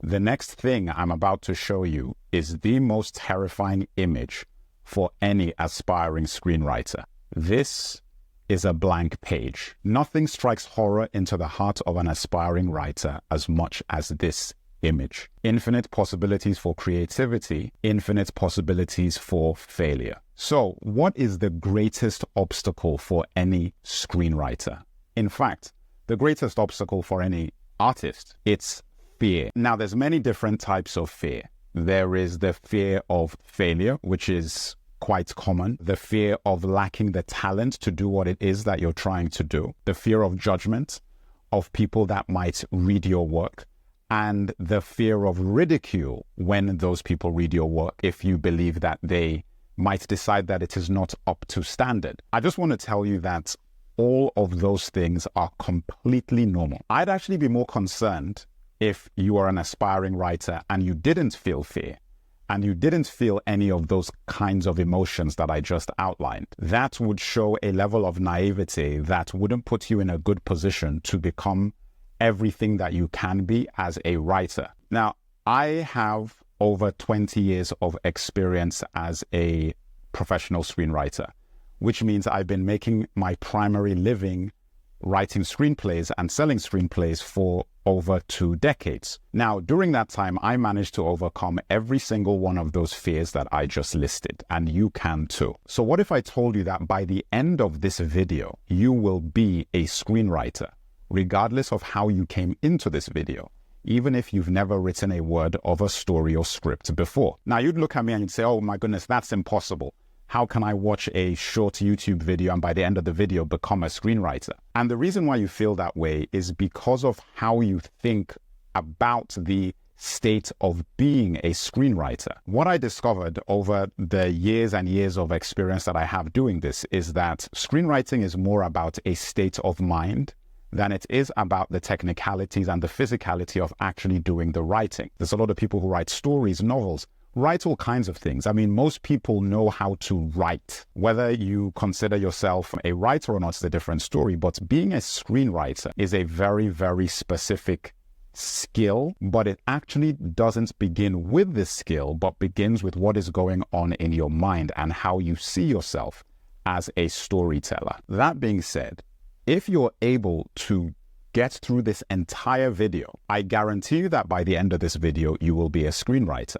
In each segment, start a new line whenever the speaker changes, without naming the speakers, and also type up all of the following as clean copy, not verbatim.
The next thing I'm about to show you is the most terrifying image for any aspiring screenwriter. This is a blank page. Nothing strikes horror into the heart of an aspiring writer as much as this image. Infinite possibilities for creativity, infinite possibilities for failure. So, what is the greatest obstacle for any screenwriter? In fact, the greatest obstacle for any artist, it's fear. Now, there's many different types of fear. There is the fear of failure, which is quite common. The fear of lacking the talent to do what it is that you're trying to do. The fear of judgment, of people that might read your work, and the fear of ridicule when those people read your work if you believe that they might decide that it is not up to standard. I just want to tell you that all of those things are completely normal. I'd actually be more concerned if you are an aspiring writer and you didn't feel fear and you didn't feel any of those kinds of emotions that I just outlined. That would show a level of naivety that wouldn't put you in a good position to become everything that you can be as a writer. Now, I have over 20 years of experience as a professional screenwriter, which means I've been making my primary living writing screenplays and selling screenplays for over 2 decades. Now, during that time, I managed to overcome every single one of those fears that I just listed, and you can too. So what if I told you that by the end of this video, you will be a screenwriter, regardless of how you came into this video, even if you've never written a word of a story or script before? Now, you'd look at me and you'd say, oh my goodness, that's impossible. How can I watch a short YouTube video and by the end of the video become a screenwriter? And the reason why you feel that way is because of how you think about the state of being a screenwriter. What I discovered over the years and years of experience that I have doing this is that screenwriting is more about a state of mind than it is about the technicalities and the physicality of actually doing the writing. There's a lot of people who write stories, novels, write all kinds of things. I mean, most people know how to write. Whether you consider yourself a writer or not is a different story, but being a screenwriter is a very, very specific skill, but it actually doesn't begin with this skill, but begins with what is going on in your mind and how you see yourself as a storyteller. That being said, if you're able to get through this entire video, I guarantee you that by the end of this video, you will be a screenwriter.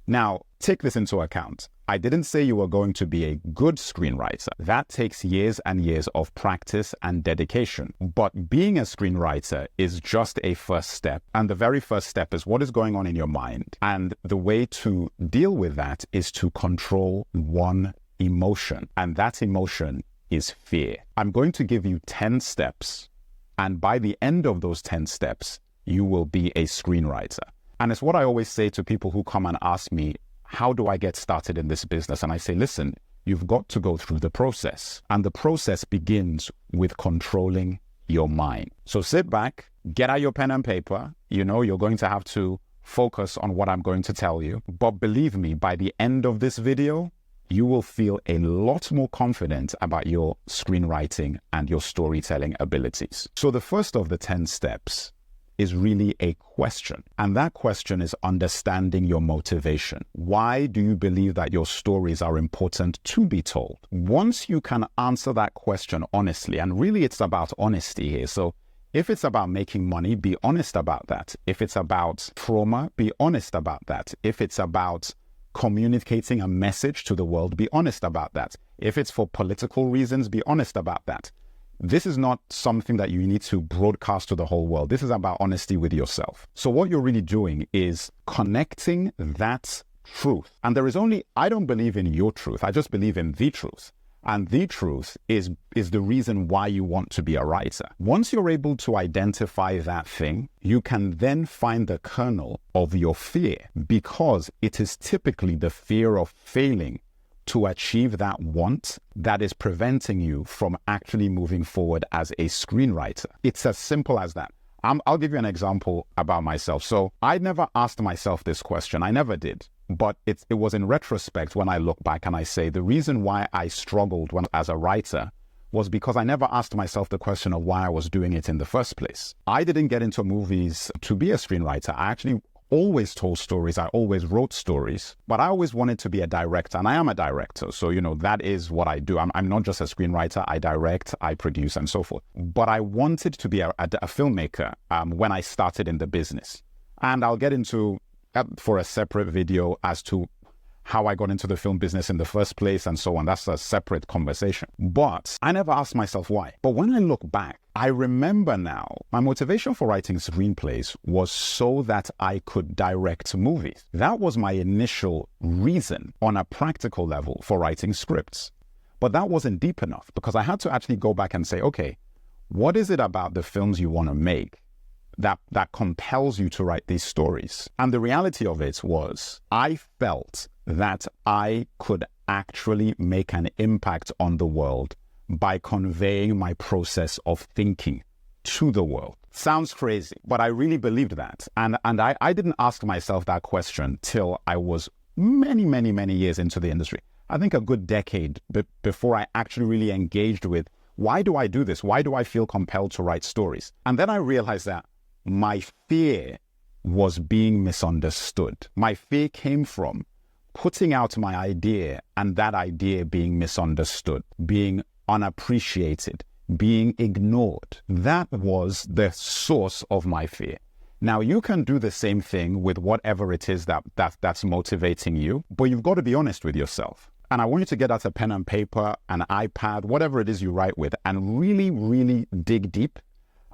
Now, take this into account. I didn't say you were going to be a good screenwriter. That takes years and years of practice and dedication. But being a screenwriter is just a first step. And the very first step is what is going on in your mind. And the way to deal with that is to control one emotion. And that emotion is fear. I'm going to give you 10 steps. And by the end of those 10 steps, you will be a screenwriter. And it's what I always say to people who come and ask me, how do I get started in this business? And I say, listen, you've got to go through the process. And the process begins with controlling your mind. So sit back, get out your pen and paper. You know, you're going to have to focus on what I'm going to tell you. But believe me, by the end of this video, you will feel a lot more confident about your screenwriting and your storytelling abilities. So the first of the 10 steps is really a question. And that question is understanding your motivation. Why do you believe that your stories are important to be told? Once you can answer that question honestly, and really it's about honesty here. So if it's about making money, be honest about that. If it's about trauma, be honest about that. If it's about communicating a message to the world, be honest about that. If it's for political reasons, be honest about that. This is not something that you need to broadcast to the whole world. This is about honesty with yourself. So what you're really doing is connecting that truth. And there is only, I don't believe in your truth. I just believe in the truth. And the truth is the reason why you want to be a writer. Once you're able to identify that thing, you can then find the kernel of your fear, because it is typically the fear of failing to achieve that want that is preventing you from actually moving forward as a screenwriter. It's as simple as that. I'll give you an example about myself. So I never asked myself this question. I never did. But it was in retrospect when I look back and I say the reason why I struggled as a writer was because I never asked myself the question of why I was doing it in the first place. I didn't get into movies to be a screenwriter. I actually always told stories. I always wrote stories, but I always wanted to be a director, and I am a director. So, that is what I do. I'm not just a screenwriter. I direct, I produce, and so forth. But I wanted to be a filmmaker when I started in the business. And I'll get into for a separate video as to how I got into the film business in the first place and so on. That's a separate conversation. But I never asked myself why. But when I look back, I remember now my motivation for writing screenplays was so that I could direct movies. That was my initial reason on a practical level for writing scripts. But that wasn't deep enough because I had to actually go back and say, okay, what is it about the films you want to make that compels you to write these stories? And the reality of it was I felt that I could actually make an impact on the world by conveying my process of thinking to the world. Sounds crazy, but I really believed that. And I didn't ask myself that question till I was many, many, many years into the industry. I think a good decade before I actually really engaged with, why do I do this? Why do I feel compelled to write stories? And then I realized that my fear was being misunderstood. My fear came from putting out my idea and that idea being misunderstood, being unappreciated, being ignored. That was the source of my fear. Now, you can do the same thing with whatever it is that's motivating you, but you've got to be honest with yourself. And I want you to get out a pen and paper, an iPad, whatever it is you write with, and really, really dig deep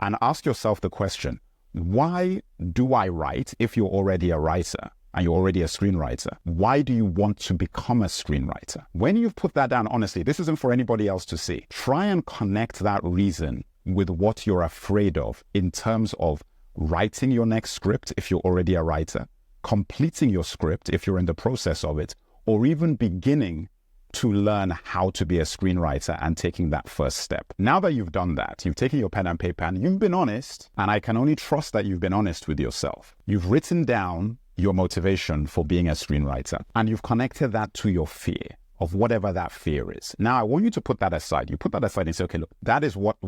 and ask yourself the question, why do I write if you're already a writer? And you're already a screenwriter. Why do you want to become a screenwriter? When you've put that down, honestly, this isn't for anybody else to see. Try and connect that reason with what you're afraid of in terms of writing your next script if you're already a writer, completing your script if you're in the process of it, or even beginning to learn how to be a screenwriter and taking that first step. Now that you've done that, you've taken your pen and paper and you've been honest, and I can only trust that you've been honest with yourself. You've written down your motivation for being a screenwriter, and you've connected that to your fear of whatever that fear is. Now, I want you to put that aside. You put that aside and say, okay, look, that is what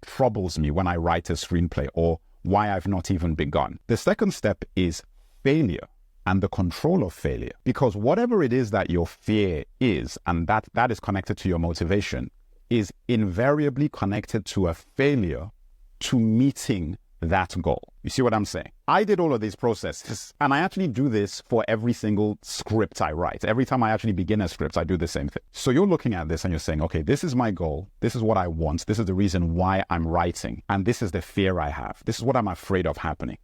troubles me when I write a screenplay, or why I've not even begun. The second step is failure and the control of failure, because whatever it is that your fear is, and that is connected to your motivation, is invariably connected to a failure to meeting that goal. You see what I'm saying? I did all of these processes, and I actually do this for every single script I write. Every time I actually begin a script, I do the same thing. So you're looking at this and you're saying, okay, this is my goal. This is what I want. This is the reason why I'm writing. And this is the fear I have. This is what I'm afraid of happening.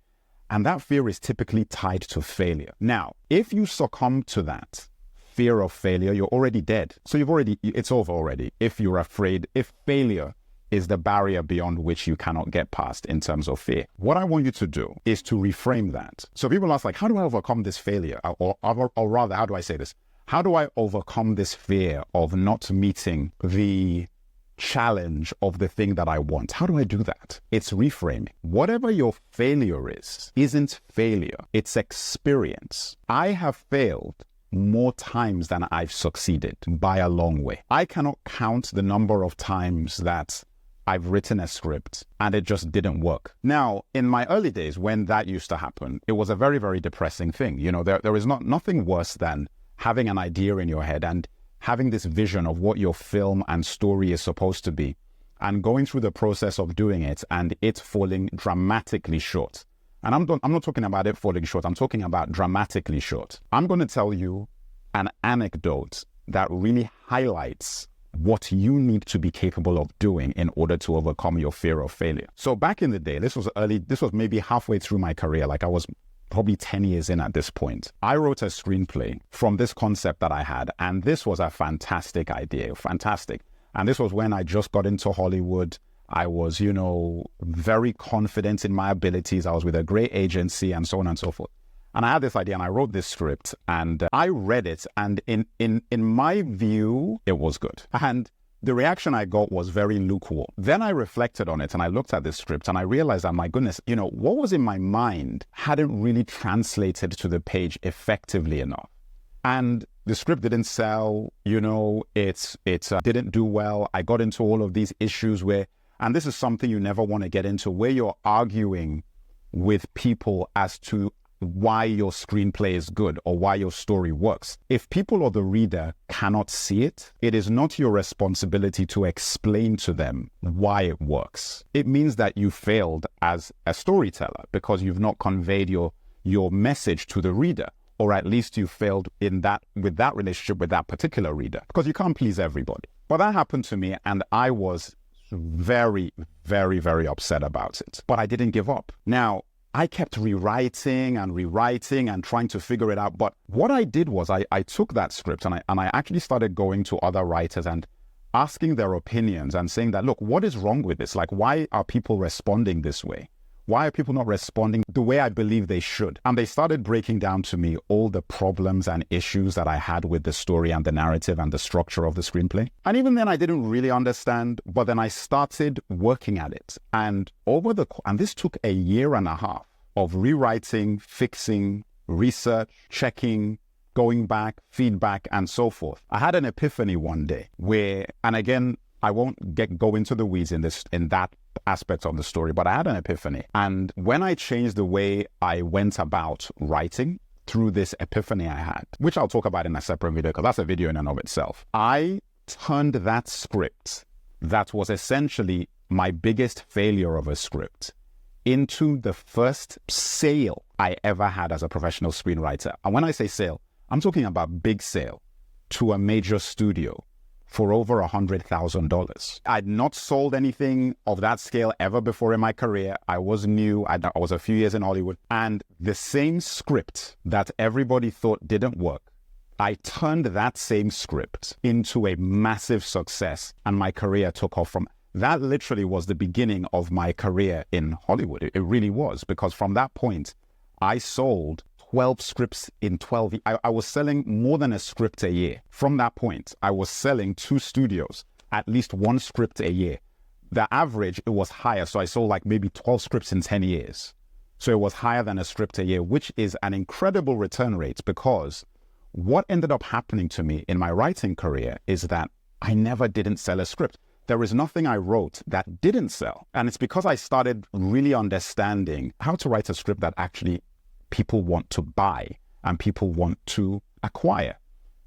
And that fear is typically tied to failure. Now, if you succumb to that fear of failure, you're already dead. So it's over already. If you're afraid, if failure is the barrier beyond which you cannot get past in terms of fear. What I want you to do is to reframe that. So people ask, like, how do I overcome this failure? Or rather, how do I say this? How do I overcome this fear of not meeting the challenge of the thing that I want? How do I do that? It's reframing. Whatever your failure is, isn't failure. It's experience. I have failed more times than I've succeeded by a long way. I cannot count the number of times that I've written a script and it just didn't work. Now, in my early days, when that used to happen, it was a very, very depressing thing. You know, there is nothing worse than having an idea in your head and having this vision of what your film and story is supposed to be, and going through the process of doing it and it falling dramatically short. And I'm not talking about it falling short. I'm talking about dramatically short. I'm going to tell you an anecdote that really highlights what you need to be capable of doing in order to overcome your fear of failure. So back in the day, this was maybe halfway through my career, like I was probably 10 years in at this point. I wrote a screenplay from this concept that I had, and this was a fantastic idea, fantastic. And this was when I just got into Hollywood. I was, very confident in my abilities. I was with a great agency and so on and so forth. And I had this idea and I wrote this script and I read it, and in my view, it was good. And the reaction I got was very lukewarm. Then I reflected on it and I looked at this script and I realized that, my goodness, what was in my mind hadn't really translated to the page effectively enough. And the script didn't sell, it didn't do well. I got into all of these issues where, and this is something you never want to get into, where you're arguing with people as to why your screenplay is good or why your story works. If people or the reader cannot see it, it is not your responsibility to explain to them why it works. It means that you failed as a storyteller because you've not conveyed your message to the reader, or at least you failed in that with that relationship with that particular reader, because you can't please everybody. But that happened to me, and I was very, very, very upset about it. But I didn't give up. Now, I kept rewriting and trying to figure it out. But what I did was I took that script and I actually started going to other writers and asking their opinions and saying that, look, what is wrong with this? Like, why are people responding this way? Why are people not responding the way I believe they should? And they started breaking down to me all the problems and issues that I had with the story and the narrative and the structure of the screenplay. And even then I didn't really understand, but then I started working at it. And this took a year and a half of rewriting, fixing, research, checking, going back, feedback, and so forth. I had an epiphany one day where, and again, I won't go into the weeds in that aspect of the story, but I had an epiphany. And when I changed the way I went about writing through this epiphany I had, which I'll talk about in a separate video because that's a video in and of itself, I turned that script that was essentially my biggest failure of a script into the first sale I ever had as a professional screenwriter. And when I say sale, I'm talking about big sale to a major studio for over $100,000. I'd not sold anything of that scale ever before in my career. I was new. I was a few years in Hollywood. And the same script that everybody thought didn't work, I turned that same script into a massive success, and my career took off from that. Literally was the beginning of my career in Hollywood. It really was, because from that point, I sold 12 scripts in 12 years. I was selling more than a script a year. From that point, I was selling to studios at least one script a year. The average, it was higher. So I sold like maybe 12 scripts in 10 years. So it was higher than a script a year, which is an incredible return rate, because what ended up happening to me in my writing career is that I never didn't sell a script. There is nothing I wrote that didn't sell. And it's because I started really understanding how to write a script that actually people want to buy and people want to acquire,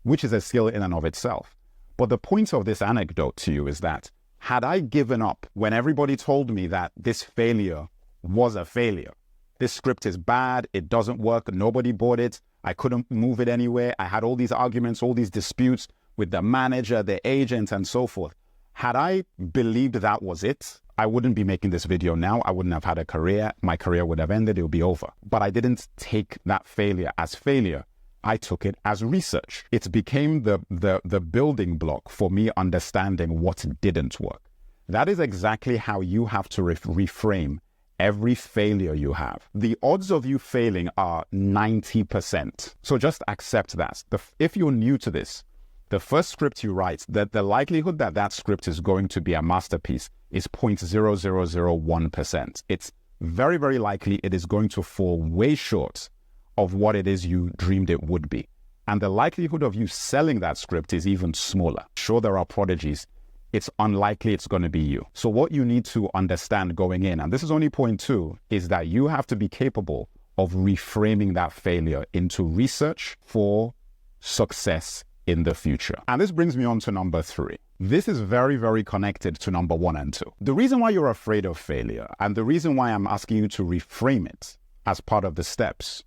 which is a skill in and of itself. But the point of this anecdote to you is that had I given up when everybody told me that this failure was a failure, this script is bad, it doesn't work, nobody bought it, I couldn't move it anywhere, I had all these arguments, all these disputes with the manager, the agent, and so forth. Had I believed that was it, I wouldn't be making this video now. I wouldn't have had a career. My career would have ended. It would be over. But I didn't take that failure as failure. I took it as research. It became the building block for me understanding what didn't work. That is exactly how you have to reframe every failure you have. The odds of you failing are 90%. So just accept that. If you're new to this, the first script you write, the likelihood that that script is going to be a masterpiece is 0.0001%. It's very, very likely it is going to fall way short of what it is you dreamed it would be. And the likelihood of you selling that script is even smaller. Sure, there are prodigies. It's unlikely it's going to be you. So what you need to understand going in, and this is only point 2, is that you have to be capable of reframing that failure into research for success in the future. And this brings me on to number 3. This is very, very connected to number 1 and 2. The reason why you're afraid of failure, and the reason why I'm asking you to reframe it as part of the steps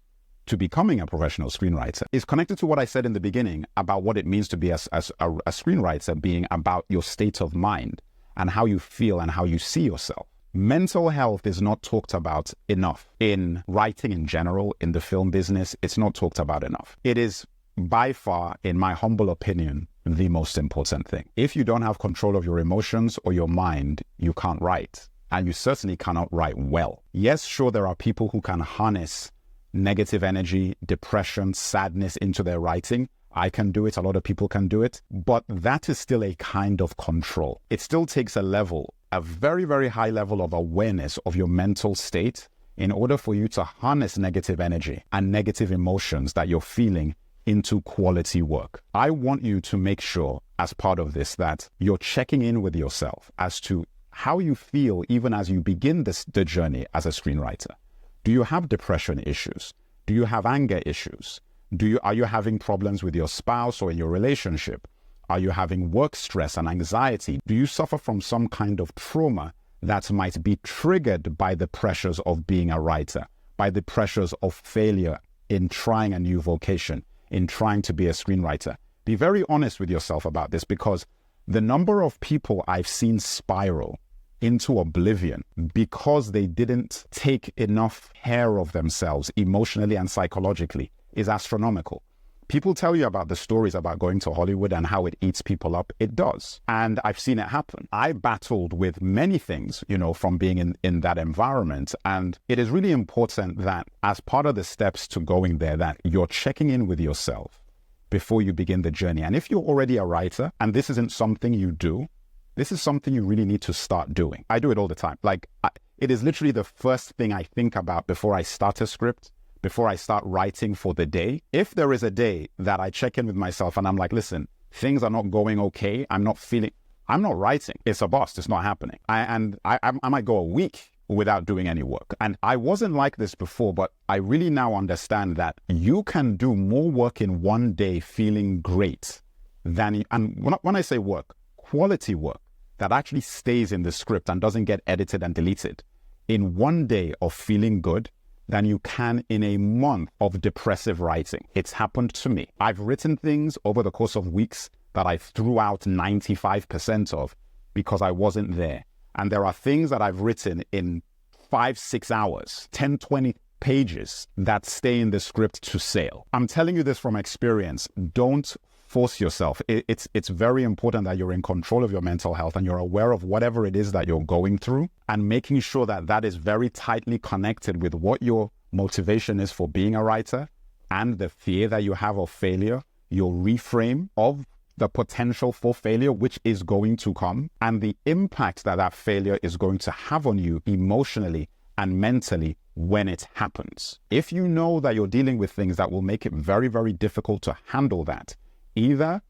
to becoming a professional screenwriter, is connected to what I said in the beginning about what it means to be a screenwriter, being about your state of mind and how you feel and how you see yourself. Mental health is not talked about enough in writing in general, in the film business. It's not talked about enough. It is by far, in my humble opinion, the most important thing. If you don't have control of your emotions or your mind, you can't write. And you certainly cannot write well. Yes, sure, there are people who can harness negative energy, depression, sadness into their writing. I can do it. A lot of people can do it. But that is still a kind of control. It still takes a very, very high level of awareness of your mental state in order for you to harness negative energy and negative emotions that you're feeling into quality work. I want you to make sure as part of this that you're checking in with yourself as to how you feel even as you begin the journey as a screenwriter. Do you have depression issues? Do you have anger issues? Are you having problems with your spouse or in your relationship? Are you having work stress and anxiety? Do you suffer from some kind of trauma that might be triggered by the pressures of being a writer, by the pressures of failure in trying a new vocation, in trying to be a screenwriter? Be very honest with yourself about this, because the number of people I've seen spiral into oblivion because they didn't take enough care of themselves emotionally and psychologically is astronomical. People tell you about the stories about going to Hollywood and how it eats people up. It does. And I've seen it happen. I battled with many things, from being in that environment. And it is really important that as part of the steps to going there, that you're checking in with yourself before you begin the journey. And if you're already a writer and this isn't something you do, this is something you really need to start doing. I do it all the time. It is literally the first thing I think about before I start a script, before I start writing for the day. If there is a day that I check in with myself and I'm like, listen, things are not going okay, I'm not writing. It's a bust. It's not happening. I might go a week without doing any work. And I wasn't like this before, but I really now understand that you can do more work in one day feeling great and when I say work, quality work that actually stays in the script and doesn't get edited and deleted in one day of feeling good than you can in a month of depressive writing. It's happened to me. I've written things over the course of weeks that I threw out 95% of because I wasn't there. And there are things that I've written in 5-6 hours, 10, 20 pages that stay in the script to sail. I'm telling you this from experience. Don't force yourself. It's very important that you're in control of your mental health and you're aware of whatever it is that you're going through, and making sure that that is very tightly connected with what your motivation is for being a writer and the fear that you have of failure, your reframe of the potential for failure, which is going to come, and the impact that that failure is going to have on you emotionally and mentally when it happens. If you know that you're dealing with things that will make it very, very difficult to handle that, either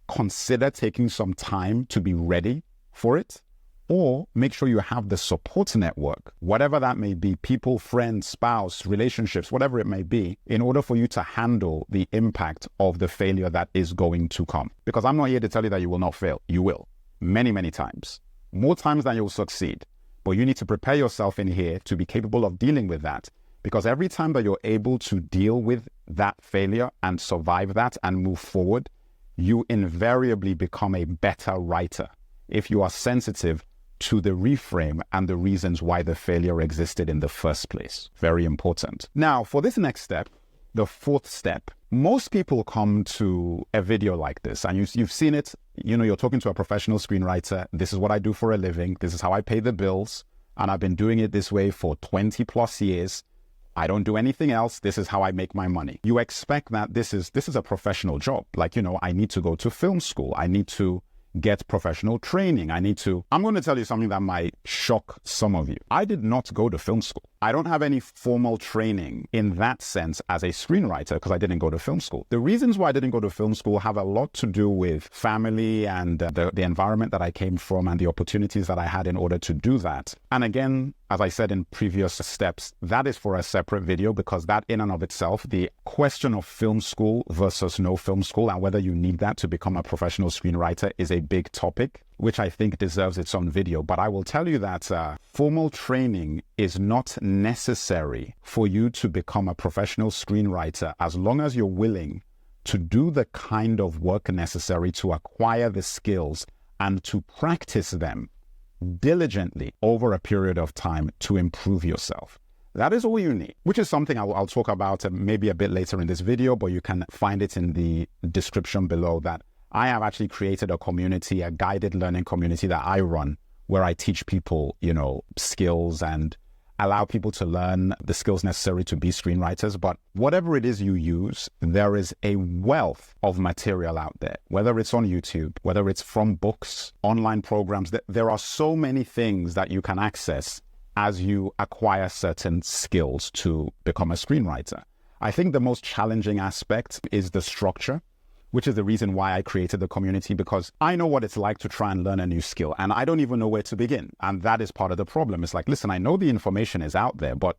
consider taking some time to be ready for it, or make sure you have the support network, whatever that may be, people, friends, spouse, relationships, whatever it may be, in order for you to handle the impact of the failure that is going to come. Because I'm not here to tell you that you will not fail. You will. Many, many times. More times than you'll succeed. But you need to prepare yourself in here to be capable of dealing with that. Because every time that you're able to deal with that failure and survive that and move forward, you invariably become a better writer if you are sensitive to the reframe and the reasons why the failure existed in the first place. Very important. Now, for this next step, the fourth step, most people come to a video like this, and you've seen it, you're talking to a professional screenwriter. This is what I do for a living. This is how I pay the bills. And I've been doing it this way for 20 plus years. I don't do anything else. This is how I make my money. You expect that this is a professional job. I need to go to film school. I need to get professional training. I'm going to tell you something that might shock some of you. I did not go to film school. I don't have any formal training in that sense as a screenwriter because I didn't go to film school. The reasons why I didn't go to film school have a lot to do with family and the environment that I came from and the opportunities that I had in order to do that. And again, as I said in previous steps, that is for a separate video, because that in and of itself, the question of film school versus no film school and whether you need that to become a professional screenwriter is a big topic, which I think deserves its own video. But I will tell you that formal training is not necessary for you to become a professional screenwriter as long as you're willing to do the kind of work necessary to acquire the skills and to practice them diligently over a period of time to improve yourself. That is all you need, which is something I'll talk about maybe a bit later in this video, but you can find it in the description below. That I have actually created a community, a guided learning community that I run, where I teach people, skills and allow people to learn the skills necessary to be screenwriters. But whatever it is you use, there is a wealth of material out there, whether it's on YouTube, whether it's from books, online programs. There are so many things that you can access as you acquire certain skills to become a screenwriter. I think the most challenging aspect is the structure, which is the reason why I created the community, because I know what it's like to try and learn a new skill and I don't even know where to begin. And that is part of the problem. It's like, listen, I know the information is out there, but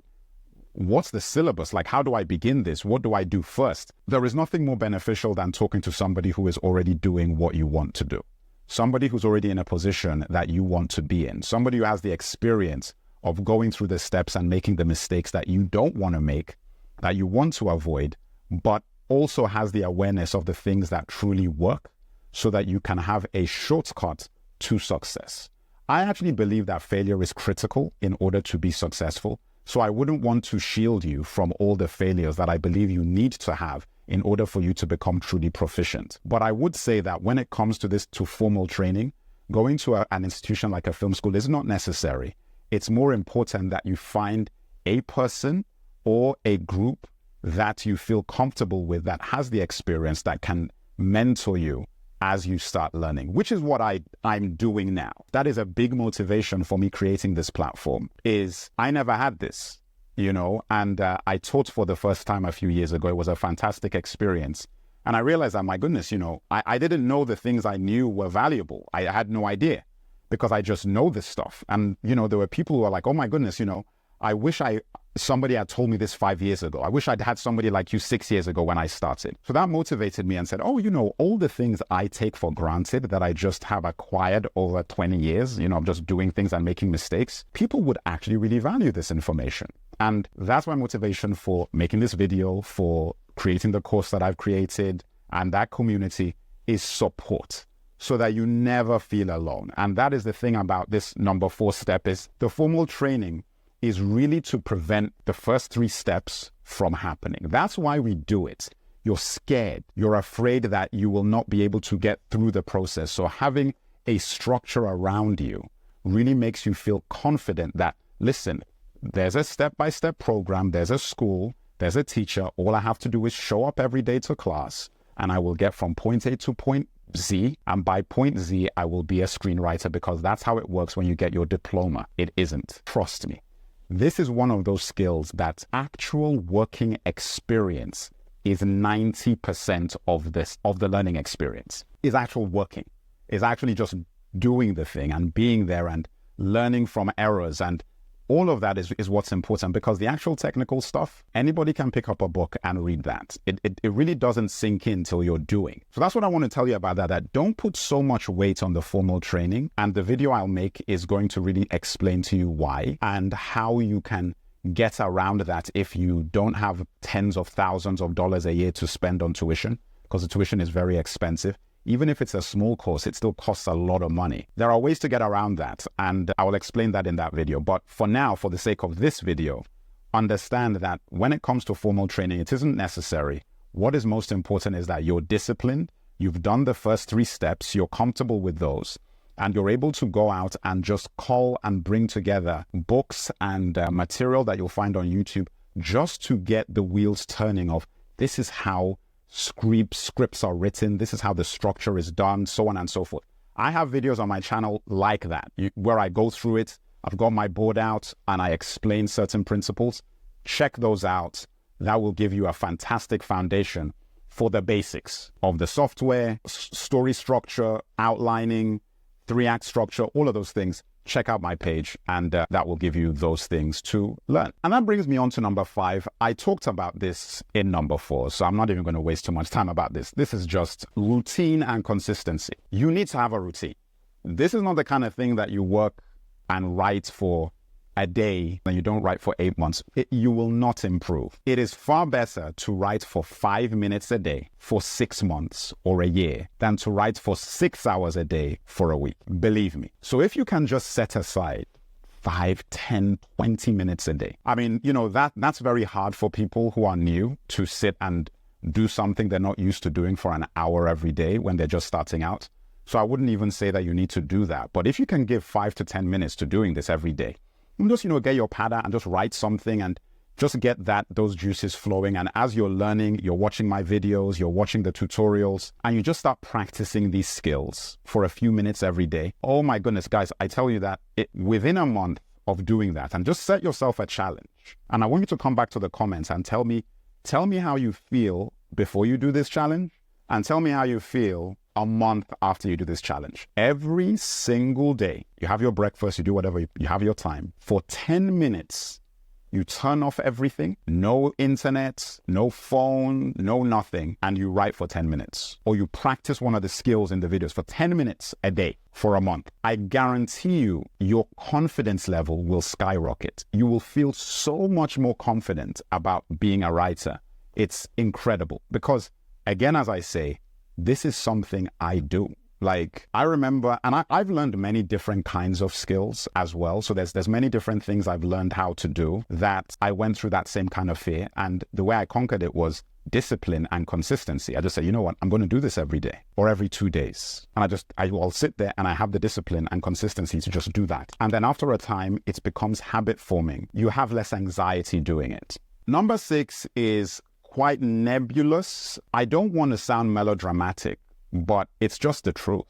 what's the syllabus? Like, how do I begin this? What do I do first? There is nothing more beneficial than talking to somebody who is already doing what you want to do. Somebody who's already in a position that you want to be in. Somebody who has the experience of going through the steps and making the mistakes that you don't want to make, that you want to avoid, but also has the awareness of the things that truly work so that you can have a shortcut to success. I actually believe that failure is critical in order to be successful. So I wouldn't want to shield you from all the failures that I believe you need to have in order for you to become truly proficient. But I would say that when it comes to this, to formal training, going to an institution like a film school is not necessary. It's more important that you find a person or a group that you feel comfortable with, that has the experience, that can mentor you as you start learning, which is what I'm doing now. That is a big motivation for me creating this platform, is I never had this, and I taught for the first time a few years ago. It was a fantastic experience. And I realized that, my goodness, I didn't know the things I knew were valuable. I had no idea because I just know this stuff. And, there were people who were like, oh my goodness, I wish somebody had told me this 5 years ago. I wish I'd had somebody like you 6 years ago when I started. So that motivated me and said, oh, all the things I take for granted that I just have acquired over 20 years, of just doing things and making mistakes, people would actually really value this information. And that's my motivation for making this video, for creating the course that I've created, and that community is support, so that you never feel alone. And that is the thing about this number 4 step, is the formal training is really to prevent the first 3 steps from happening. That's why we do it. You're scared. You're afraid that you will not be able to get through the process. So having a structure around you really makes you feel confident that, listen, there's a step-by-step program, there's a school, there's a teacher. All I have to do is show up every day to class, and I will get from point A to point Z, and by point Z, I will be a screenwriter, because that's how it works when you get your diploma. It isn't. Trust me. This is one of those skills that actual working experience is 90% of the learning experience, is actual working, is actually just doing the thing and being there and learning from errors, and all of that is what's important, because the actual technical stuff, anybody can pick up a book and read that. It really doesn't sink in till you're doing. So that's what I want to tell you about that don't put so much weight on the formal training. And the video I'll make is going to really explain to you why and how you can get around that if you don't have tens of thousands of dollars a year to spend on tuition, because the tuition is very expensive. Even if it's a small course, it still costs a lot of money. There are ways to get around that, and I will explain that in that video. But for now, for the sake of this video, understand that when it comes to formal training, it isn't necessary. What is most important is that you're disciplined, you've done the first 3 steps, you're comfortable with those, and you're able to go out and just call and bring together books and material that you'll find on YouTube, just to get the wheels turning of, this is how scripts are written, this is how the structure is done, so on and so forth. I have videos on my channel like that, where I go through it. I've got my board out and I explain certain principles. Check those out. That will give you a fantastic foundation for the basics of the software, story structure, outlining, 3-act structure, all of those things. Check out my page, and that will give you those things to learn. And that brings me on to number 5. I talked about this in number 4, so I'm not even going to waste too much time about this. This is just routine and consistency. You need to have a routine. This is not the kind of thing that you work and write for a day and you don't write for 8 months. You will not improve. It is far better to write for 5 minutes a day for 6 months or a year than to write for 6 hours a day for a week. Believe me. So if you can just set aside 5, 10, 20 minutes a day. I mean, that's very hard for people who are new to sit and do something they're not used to doing for an hour every day when they're just starting out. So I wouldn't even say that you need to do that. But if you can give 5 to 10 minutes to doing this every day, just, get your pad out and just write something and just get those juices flowing. And as you're learning, you're watching my videos, you're watching the tutorials, and you just start practicing these skills for a few minutes every day. Oh my goodness, guys, I tell you that within a month of doing that, and just set yourself a challenge. And I want you to come back to the comments and tell me how you feel before you do this challenge, and tell me how you feel a month after you do this challenge. Every single day, you have your breakfast, you do whatever, you have your time. For 10 minutes, You turn off everything, no internet, no phone, no nothing, and you write for 10 minutes. Or you practice one of the skills in the videos for 10 minutes a day for a month. I guarantee you, your confidence level will skyrocket. You will feel so much more confident about being a writer. It's incredible because, again, as I say, this is something I do. Like, I remember, and I've learned many different kinds of skills as well. So there's many different things I've learned how to do that I went through that same kind of fear. And the way I conquered it was discipline and consistency. I just said, you know what, I'm going to do this every day or every 2 days. And I'll sit there and I have the discipline and consistency to just do that. And then after a time, it becomes habit forming. You have less anxiety doing it. Number 6 is quite nebulous. I don't want to sound melodramatic, but it's just the truth.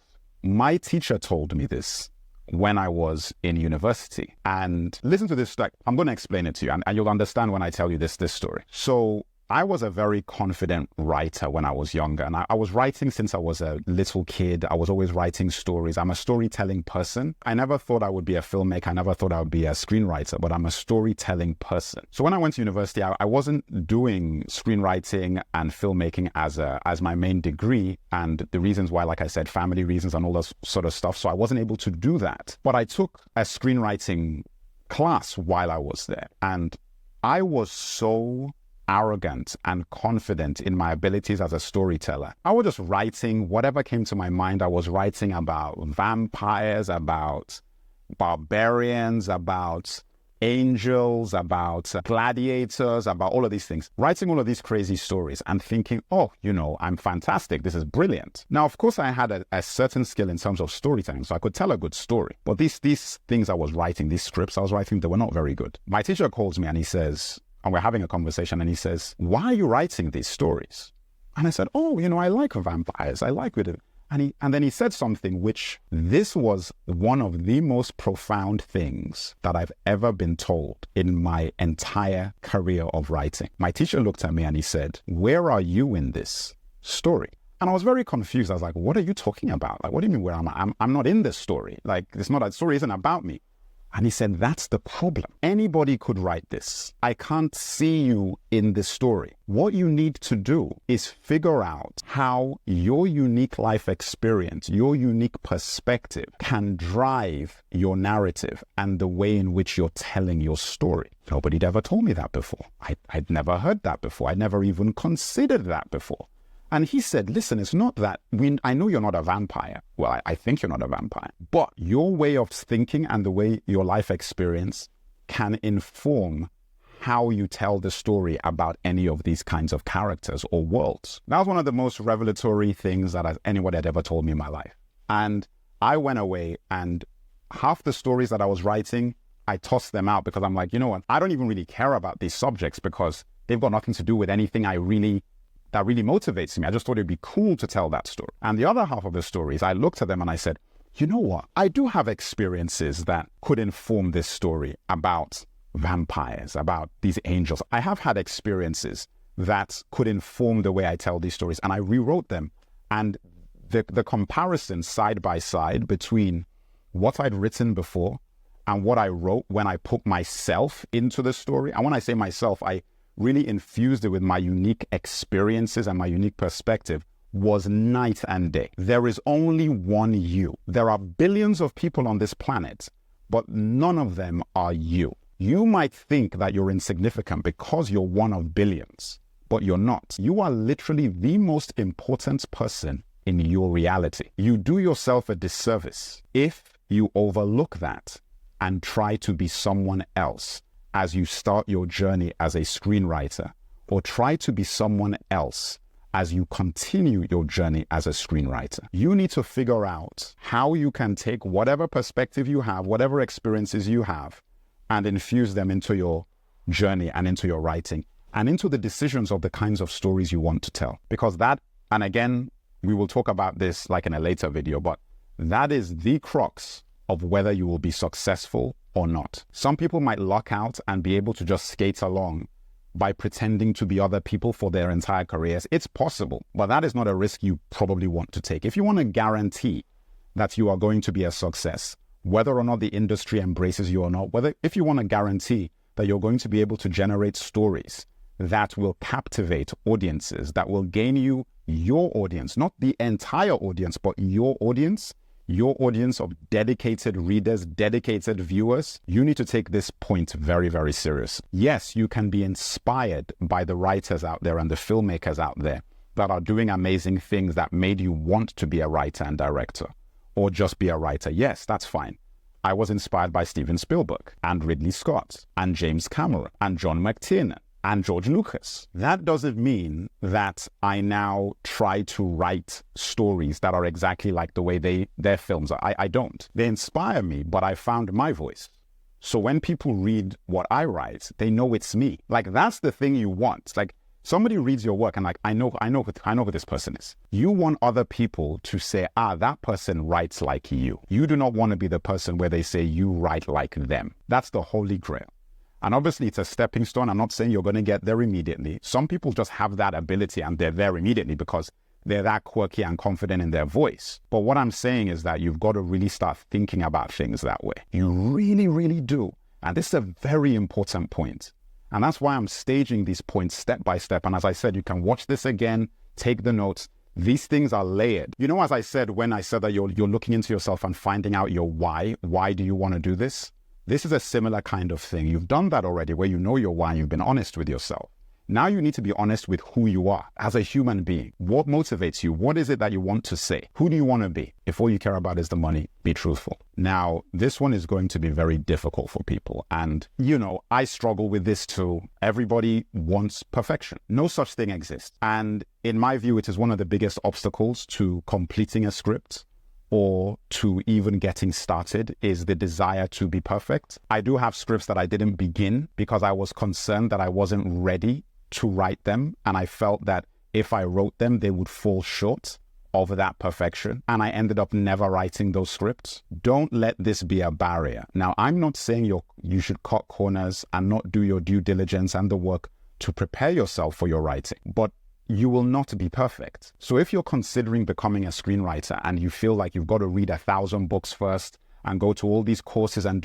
My teacher told me this when I was in university. And listen to this, like, I'm going to explain it to you, and you'll understand when I tell you this story. So I was a very confident writer when I was younger, and I was writing since I was a little kid. I was always writing stories. I'm a storytelling person. I never thought I would be a filmmaker. I never thought I would be a screenwriter, but I'm a storytelling person. So when I went to university, I wasn't doing screenwriting and filmmaking as my main degree, and the reasons why, like I said, family reasons and all that sort of stuff. So I wasn't able to do that. But I took a screenwriting class while I was there, and I was so arrogant and confident in my abilities as a storyteller. I was just writing whatever came to my mind. I was writing about vampires, about barbarians, about angels, about gladiators, about all of these things. Writing all of these crazy stories and thinking, oh, you know, I'm fantastic. This is brilliant. Now, of course, I had a certain skill in terms of storytelling, so I could tell a good story. But these things I was writing, these scripts I was writing, they were not very good. My teacher calls me and he says, and we're having a conversation, and he says, why are you writing these stories? And I said, oh, you know, I like vampires. I like it. And then he said something which, this was one of the most profound things that I've ever been told in my entire career of writing. My teacher looked at me and he said, where are you in this story? And I was very confused. I was like, what are you talking about? Like, what do you mean where am I? I'm not in this story. Like, it's not, a story isn't about me. And he said, that's the problem. Anybody could write this. I can't see you in this story. What you need to do is figure out how your unique life experience, your unique perspective can drive your narrative and the way in which you're telling your story. Nobody'd ever told me that before. I'd never heard that before. I'd never even considered that before. And he said, listen, it's not that, I know you're not a vampire. Well, I think you're not a vampire. But your way of thinking and the way your life experience can inform how you tell the story about any of these kinds of characters or worlds. That was one of the most revelatory things that anybody had ever told me in my life. And I went away, and half the stories that I was writing, I tossed them out because I'm like, you know what? I don't even really care about these subjects because they've got nothing to do with anything that really motivates me. I just thought it'd be cool to tell that story. And the other half of the stories, I looked at them and I said, you know what? I do have experiences that could inform this story about vampires, about these angels. I have had experiences that could inform the way I tell these stories, and I rewrote them. And the comparison side by side between what I'd written before and what I wrote when I put myself into the story. And when I say myself, I really infused it with my unique experiences and my unique perspective, was night and day. There is only one you. There are billions of people on this planet, but none of them are you. You might think that you're insignificant because you're one of billions, but you're not. You are literally the most important person in your reality. You do yourself a disservice if you overlook that and try to be someone else as you start your journey as a screenwriter, or try to be someone else as you continue your journey as a screenwriter. You need to figure out how you can take whatever perspective you have, whatever experiences you have, and infuse them into your journey and into your writing and into the decisions of the kinds of stories you want to tell. Because that, and again, we will talk about this like in a later video, but that is the crux of whether you will be successful or not. Some people might luck out and be able to just skate along by pretending to be other people for their entire careers. It's possible, but that is not a risk you probably want to take. If you want to guarantee that you are going to be a success, whether or not the industry embraces you or not, if you want to guarantee that you're going to be able to generate stories that will captivate audiences, that will gain you your audience, not the entire audience, but your audience of dedicated readers, dedicated viewers. You need to take this point very, very serious. Yes, you can be inspired by the writers out there and the filmmakers out there that are doing amazing things that made you want to be a writer and director, or just be a writer. Yes, that's fine. I was inspired by Steven Spielberg and Ridley Scott and James Cameron and John McTiernan and George Lucas. That doesn't mean that I now try to write stories that are exactly like the way their films are. I don't. They inspire me, but I found my voice. So when people read what I write, they know it's me. Like, that's the thing you want. Like, somebody reads your work and like, I know who this person is. You want other people to say, that person writes like you. You do not want to be the person where they say you write like them. That's the holy grail. And obviously it's a stepping stone. I'm not saying you're going to get there immediately. Some people just have that ability and they're there immediately because they're that quirky and confident in their voice. But what I'm saying is that you've got to really start thinking about things that way. You really, really do. And this is a very important point. And that's why I'm staging these points step by step. And as I said, you can watch this again, take the notes. These things are layered. You know, as I said, when I said that you're looking into yourself and finding out your why do you want to do this? This is a similar kind of thing. You've done that already, where you know your why and you've been honest with yourself. Now you need to be honest with who you are as a human being. What motivates you? What is it that you want to say? Who do you want to be? If all you care about is the money, be truthful. Now, this one is going to be very difficult for people. And, you know, I struggle with this too. Everybody wants perfection. No such thing exists. And in my view, it is one of the biggest obstacles to completing a script or to even getting started, is the desire to be perfect. I do have scripts that I didn't begin because I was concerned that I wasn't ready to write them, and I felt that if I wrote them, they would fall short of that perfection, and I ended up never writing those scripts. Don't let this be a barrier. Now, I'm not saying you should cut corners and not do your due diligence and the work to prepare yourself for your writing, but you will not be perfect. So if you're considering becoming a screenwriter and you feel like you've got to read 1,000 books first and go to all these courses and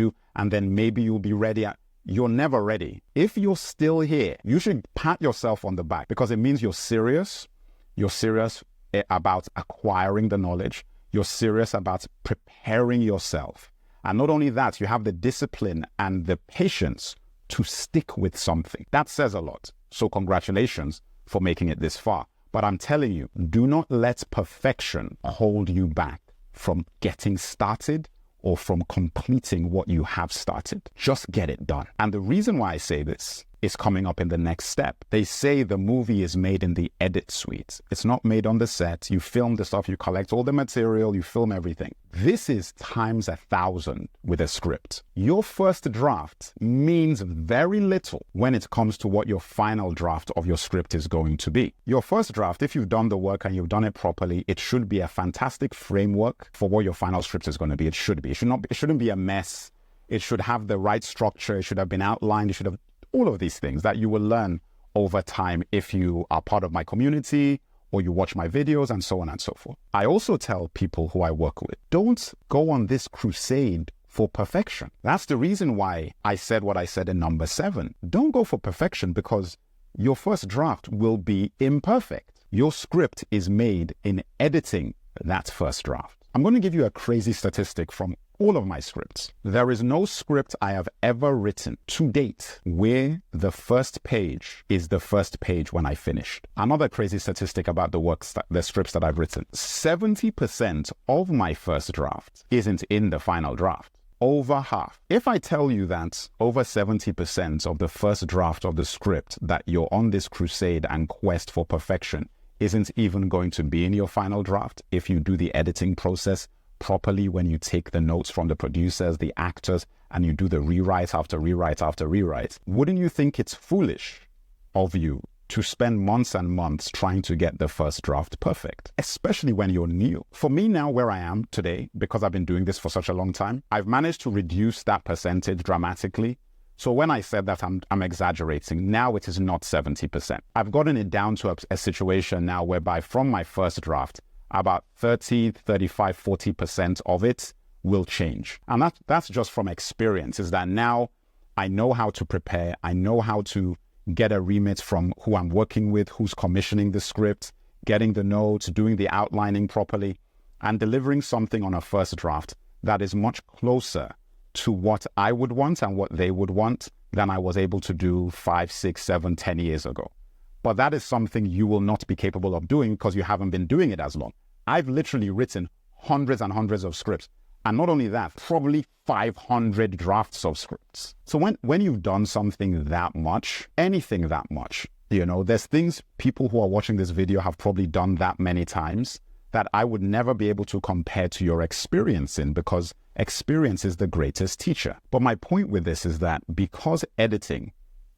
then maybe you'll be ready, you're never ready. If you're still here, you should pat yourself on the back because it means you're serious. You're serious about acquiring the knowledge. You're serious about preparing yourself. And not only that, you have the discipline and the patience to stick with something. That says a lot. So congratulations for making it this far. But I'm telling you, do not let perfection hold you back from getting started or from completing what you have started. Just get it done. And the reason why I say this is coming up in the next step. They say the movie is made in the edit suite. It's not made on the set. You film the stuff, you collect all the material, you film everything. This is times 1,000 with a script. Your first draft means very little when it comes to what your final draft of your script is going to be. Your first draft, if you've done the work and you've done it properly, it should be a fantastic framework for what your final script is going to be. It should be. It shouldn't be a mess. It should have the right structure. It should have been outlined. It should have all of these things that you will learn over time if you are part of my community or you watch my videos and so on and so forth. I also tell people who I work with, don't go on this crusade for perfection. That's the reason why I said what I said in number 7. Don't go for perfection because your first draft will be imperfect. Your script is made in editing that first draft. I'm going to give you a crazy statistic from all of my scripts. There is no script I have ever written to date where the first page is the first page when I finished. Another crazy statistic about the scripts that I've written. 70% of my first draft isn't in the final draft. Over half. If I tell you that over 70% of the first draft of the script that you're on this crusade and quest for perfection isn't even going to be in your final draft, if you do the editing process properly, when you take the notes from the producers, the actors, and you do the rewrite after rewrite after rewrite, wouldn't you think it's foolish of you to spend months and months trying to get the first draft perfect, especially when you're new? For me now, where I am today, because I've been doing this for such a long time, I've managed to reduce that percentage dramatically. So when I said that, I'm exaggerating. Now it is not 70%. I've gotten it down to a situation now whereby from my first draft, about 30, 35, 40% of it will change. And that's just from experience, is that now I know how to prepare. I know how to get a remit from who I'm working with, who's commissioning the script, getting the notes, doing the outlining properly, and delivering something on a first draft that is much closer to what I would want and what they would want than I was able to do 5, 6, 7, 10 years ago. But that is something you will not be capable of doing because you haven't been doing it as long. I've literally written hundreds and hundreds of scripts. And not only that, probably 500 drafts of scripts. So when you've done something that much, anything that much, there's things people who are watching this video have probably done that many times that I would never be able to compare to your experience in, because experience is the greatest teacher. But my point with this is that because editing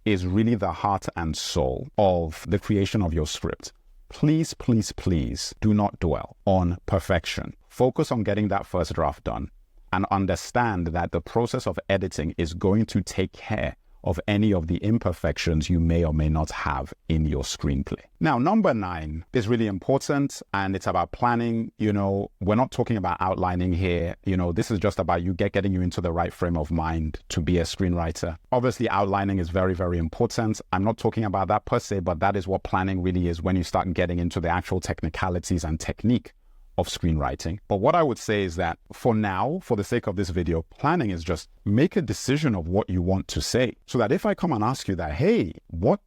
is really the heart and soul of the creation of your script, please, please, please do not dwell on perfection. Focus on getting that first draft done and understand that the process of editing is going to take care of any of the imperfections you may or may not have in your screenplay. Now, number 9 is really important, and it's about planning. We're not talking about outlining here. This is just about getting you into the right frame of mind to be a screenwriter. Obviously, outlining is very, very important. I'm not talking about that per se, but that is what planning really is when you start getting into the actual technicalities and technique of screenwriting. But what I would say is that for now, for the sake of this video, planning is just make a decision of what you want to say. So that if I come and ask you that, hey, what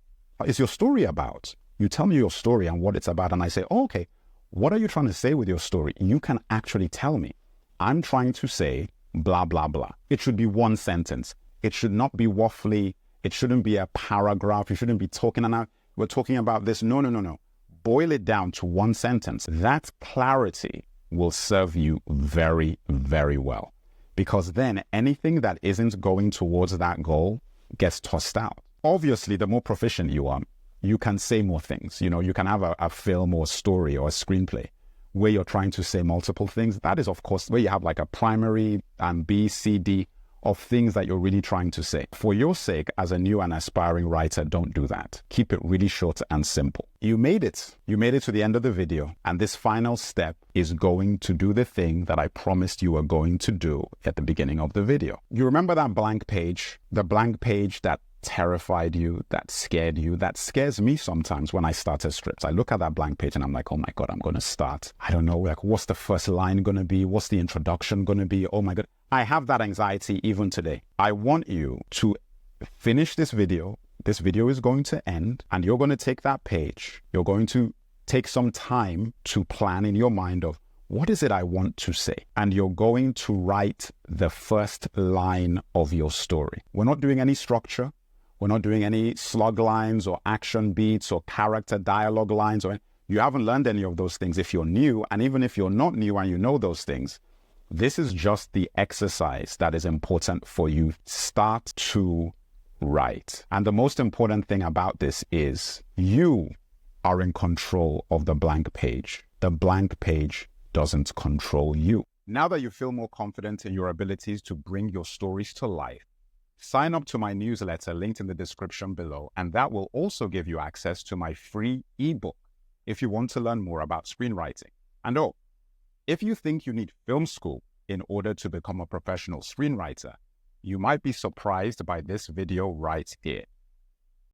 is your story about? You tell me your story and what it's about. And I say, oh, okay, what are you trying to say with your story? You can actually tell me. I'm trying to say blah, blah, blah. It should be one sentence. It should not be waffly. It shouldn't be a paragraph. You shouldn't be talking and now we're talking about this. No. Boil it down to one sentence. That clarity will serve you very, very well, because then anything that isn't going towards that goal gets tossed out. Obviously, the more proficient you are, you can say more things. You can have a film or a story or a screenplay where you're trying to say multiple things. That is, of course, where you have like a primary and B, C, D of things that you're really trying to say. For your sake, as a new and aspiring writer, don't do that. Keep it really short and simple. You made it. You made it to the end of the video, and this final step is going to do the thing that I promised you were going to do at the beginning of the video. You remember that blank page? The blank page that terrified you, that scared you, that scares me sometimes when I start a script. I look at that blank page and I'm like, oh my God, I'm going to start. I don't know, like, what's the first line going to be? What's the introduction going to be? Oh my God. I have that anxiety even today. I want you to finish this video. This video is going to end and you're going to take that page. You're going to take some time to plan in your mind of what is it I want to say? And you're going to write the first line of your story. We're not doing any structure. We're not doing any slug lines or action beats or character dialogue lines. You haven't learned any of those things if you're new. And even if you're not new and you know those things, this is just the exercise that is important for you. Start to write. And the most important thing about this is you are in control of the blank page. The blank page doesn't control you. Now that you feel more confident in your abilities to bring your stories to life, sign up to my newsletter linked in the description below, and that will also give you access to my free ebook if you want to learn more about screenwriting. And if you think you need film school in order to become a professional screenwriter, you might be surprised by this video right here.